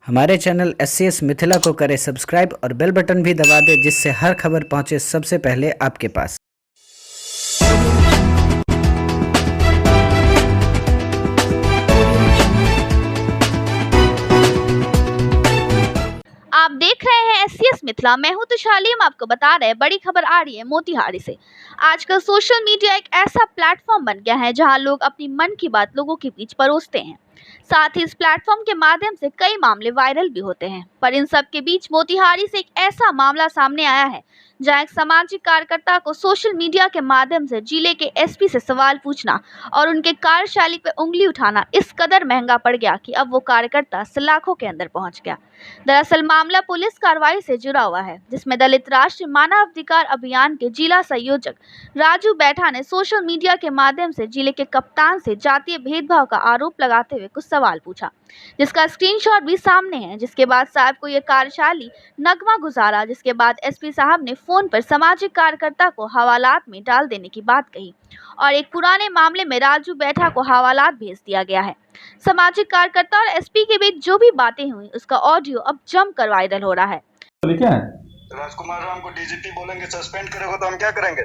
हमारे channel SCS Mithila को करें सब्सक्राइब और बेल बटन भी दबा दें, जिससे हर खबर पहुंचे सबसे पहले आपके पास। आप देख रहे हैं SCS मिथिला। मैं हूं तुशाली। हम आपको बता रहे हैं बड़ी खबर आ रही है मोतिहारी से। आजकल सोशल मीडिया एक ऐसा प्लेटफॉर्म बन गया है जहां लोग अपनी मन की बात लोगों के बीच परोसते हैं। साथ ही इस प्लेटफॉर्म के माध्यम से कई मामले वायरल भी होते हैं। पर इन सब के बीच मोतिहारी से एक ऐसा मामला सामने आया है जहां एक सामाजिक कार्यकर्ता को सोशल मीडिया के माध्यम से जिले के SP से सवाल पूछना और उनके कार्यशैली पर उंगली उठाना इस कदर महंगा पड़ गया कि अब वो कार्यकर्ता सलाखों के अंदर पहुंच गया। दरअसल मामला पुलिस कार्रवाई से जुड़ा हुआ है, जिसमें दलित राष्ट्रीय मानवाधिकार अभियान के जिला संयोजक राजू बैठा ने सोशल मीडिया के माध्यम से जिले के कप्तान से जातीय भेदभाव का आरोप लगाते हुए कुछ सवाल पूछा, जिसका स्क्रीनशॉट भी सामने है। जिसके बाद साहब को यह कार्यशैली नगमा गुजारा, जिसके बाद SP साहब ने फोन पर सामाजिक कार्यकर्ता को हवालात में डाल देने की बात कही और एक पुराने मामले में राजू बैठा को हवालात भेज दिया गया है। सामाजिक कार्यकर्ता और SP के बीच जो भी बातें हुई उसका ऑडियो अब जमकर वायरल हो रहा है। राजकुमार राम को DGP बोलेंगे, सस्पेंड करेगा तो हम क्या करेंगे?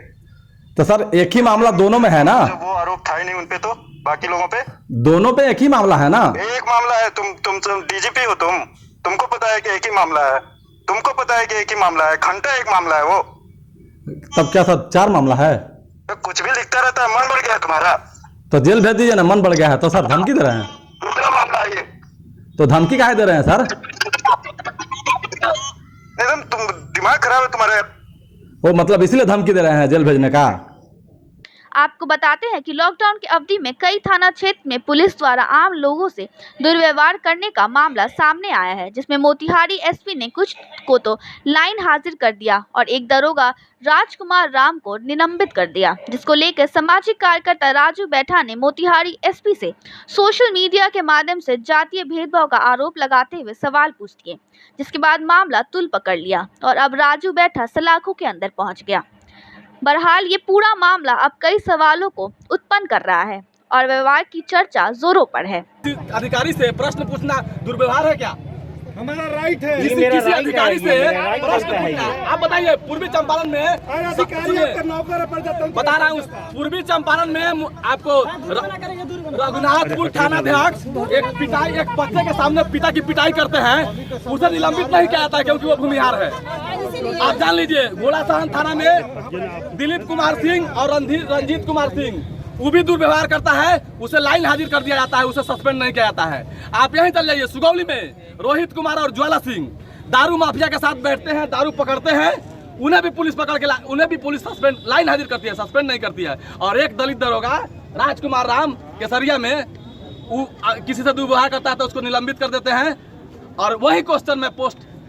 तो सर एक ही मामला दोनों में है ना? वो आरोप था ही नहीं उनपे, तो बाकी लोगों पे दोनों पे एक ही मामला है ना? एक मामला है। तुम DGP हो, तुमको पता है कि एक ही मामला है। तुमको पता है कि एक ही मामला है। घंटा एक मामला है वो। तब क्या सर 4 मामला है? तो कुछ भी लिखता रहता है। मन बढ़ गया तुम्हारा तो जेल भेज दीजिए ना। मन बढ़ गया है तो सर धमकी दे रहे हैं। दूसरा मामला है ये। तो धमकी काहे दे रहे हैं सर? एकदम तुम दिमाग खराब है तुम्हारे। वो मतलब इसलिए धमकी दे रहे हैं जेल भेजने का? आपको बताते हैं कि लॉकडाउन की अवधि में कई थाना क्षेत्र में पुलिस द्वारा आम लोगों से दुर्व्यवहार करने का मामला सामने आया है, जिसमें मोतिहारी SP ने कुछ को तो लाइन हाजिर कर दिया और एक दरोगा राजकुमार राम को निलंबित कर दिया, जिसको लेकर सामाजिक कार्यकर्ता राजू बैठा ने मोतिहारी SP से सोशल मीडिया के माध्यम से जातीय भेदभाव का आरोप लगाते हुए सवाल पूछ दिए, जिसके बाद मामला तुल पकड़ लिया और अब राजू बैठा सलाखों के अंदर पहुंच गया। बहरहाल ये पूरा मामला अब कई सवालों को उत्पन्न कर रहा है और व्यवहार की चर्चा जोरों पर है। अधिकारी से प्रश्न पूछना दुर्व्यवहार है क्या? हमारा राइट है। किसी अधिकारी से प्रश्न पूछना। आप बताइए, पूर्वी चंपारण में बता रहा हूँ, पूर्वी चंपारण में आपको रघुनाथपुर थानाध्यक्ष एक बच्चे के सामने पिता की पिटाई करते हैं, उसे निलंबित नहीं किया जाता है क्योंकि वो भूमिहार है। आप जान लीजिए, घोड़ासहन थाना में दिलीप कुमार सिंह और रंजीत कुमार सिंह, वो भी दुर्व्यवहार करता है, उसे लाइन हाजिर कर दिया जाता है, उसे सस्पेंड नहीं किया जाता है। आप यहीं चल जाइए, सुगौली में रोहित कुमार और ज्वाला सिंह दारू माफिया के साथ बैठते हैं, दारू पकड़ते हैं, उन्हें भी पुलिस पकड़ के उन्हें भी पुलिस सस्पेंड लाइन हाजिर करती है, सस्पेंड नहीं करती है। और एक दलित दरोगा राजकुमार राम केसरिया में किसी से दुर्व्यवहार करता है तो उसको निलंबित कर देते हैं। और वही क्वेश्चन में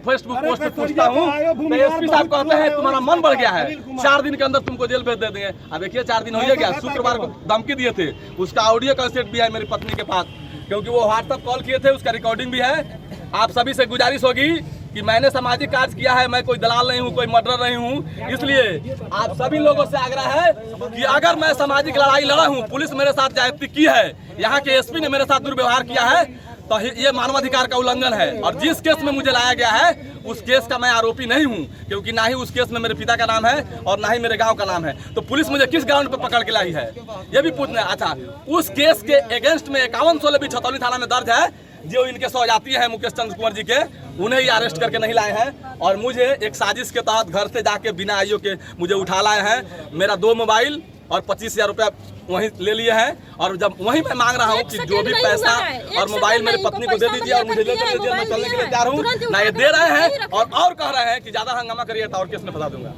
फेसबुक पोस्ट पे पूछता हूँ, तो SP साहब कहते हैं तुम्हारा मन बढ़ गया है, 4 दिन के अंदर तुमको जेल भेज दे देंगे। अब देखिए 4 दिन हो गया। शुक्रवार को धमकी दिए थे, उसका ऑडियो कैसेट भी है मेरी पत्नी के पास, क्योंकि वो WhatsApp कॉल किए थे, उसका रिकॉर्डिंग भी है। आप सभी से गुजारिश होगी कि मैंने सामाजिक कार्य किया है, मैं कोई दलाल नहीं हूँ, कोई मर्डर नहीं हूँ। इसलिए आप सभी लोगों से आग्रह है कि अगर मैं सामाजिक लड़ाई लड़ा हूँ, पुलिस मेरे साथ ज्यादती की है, यहाँ के SP ने मेरे साथ दुर्व्यवहार किया है, तो ये मानवाधिकार का उल्लंघन है। और जिस केस में मुझे लाया गया है उस केस का मैं आरोपी नहीं हूं, क्योंकि ना ही उस केस में मेरे पिता का नाम है और ना ही मेरे गांव का नाम है। तो पुलिस मुझे किस ग्राउंड पर पकड़ के लाई है, ये भी पूछना है। अच्छा, उस केस के अगेंस्ट में 5116 भी छतौनी थाना में दर्ज है, जो इनके सहजाती हैं मुकेश चंद्र कुंवर जी के, उन्हें ही अरेस्ट करके नहीं लाए हैं और मुझे एक साजिश के तहत घर से जाके बिना आईओ के मुझे उठा लाए हैं। मेरा 2 मोबाइल और 25,000 रुपया वहीं ले लिए हैं। और जब वहीं मैं मांग रहा हूँ कि जो भी पैसा और मोबाइल मेरी पत्नी को दे दीजिए और मुझे ले चलिए जेल में चलने के लिए तैयार हूँ, ना ये दे रहे हैं और कह रहे हैं कि ज्यादा हंगामा करिए तो और केस में फंसा दूंगा।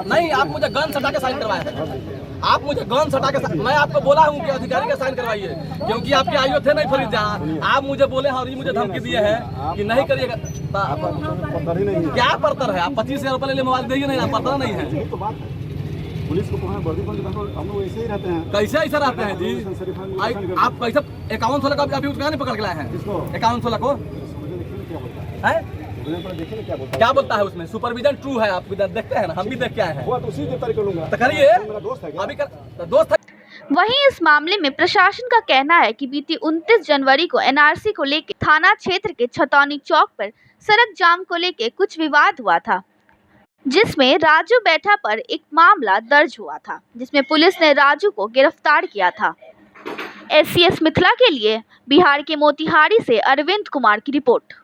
नहीं, आप मुझे गन सटा के साइन करवाए थे, आप मुझे गन सटा के, मैं आपको बोला हूँ कि अधिकारी का साइन करवाइए, क्योंकि आपके आईओ थे नहीं फरीद जहाँ, आप मुझे बोले हैं और ये मुझे धमकी दिए हैं कि नहीं करिएगा। क्या पड़तर है? आप 25,000 रुपये ले लिए, मोबाइल देंगे नहीं, आप पड़तर नहीं है। पुलिस को हम लोग ऐसे ही रहते हैं। कैसे ऐसा रहते हैं जी? आप कैसे 5116 का अभी उसका नहीं पकड़ के लाए हैं? 5116 को क्या बोलता है उसमें? सुपरविजन ट्रू है, आप देखते हैं ना, हम भी देख के आए हैं। वो तो उसी के तरीके लूंगा। तो करिए, अभी दोस्त वहीं इस मामले में प्रशासन का कहना है कि बीती 29 जनवरी को NRC को लेकर थाना क्षेत्र के छतौनी चौक पर सड़क जाम को लेकर कुछ विवाद हुआ था, जिसमें राजू बैठा पर एक मामला दर्ज हुआ था, जिसमें पुलिस ने राजू को गिरफ्तार किया था। SCS मिथिला के लिए बिहार के मोतिहारी से अरविंद कुमार की रिपोर्ट।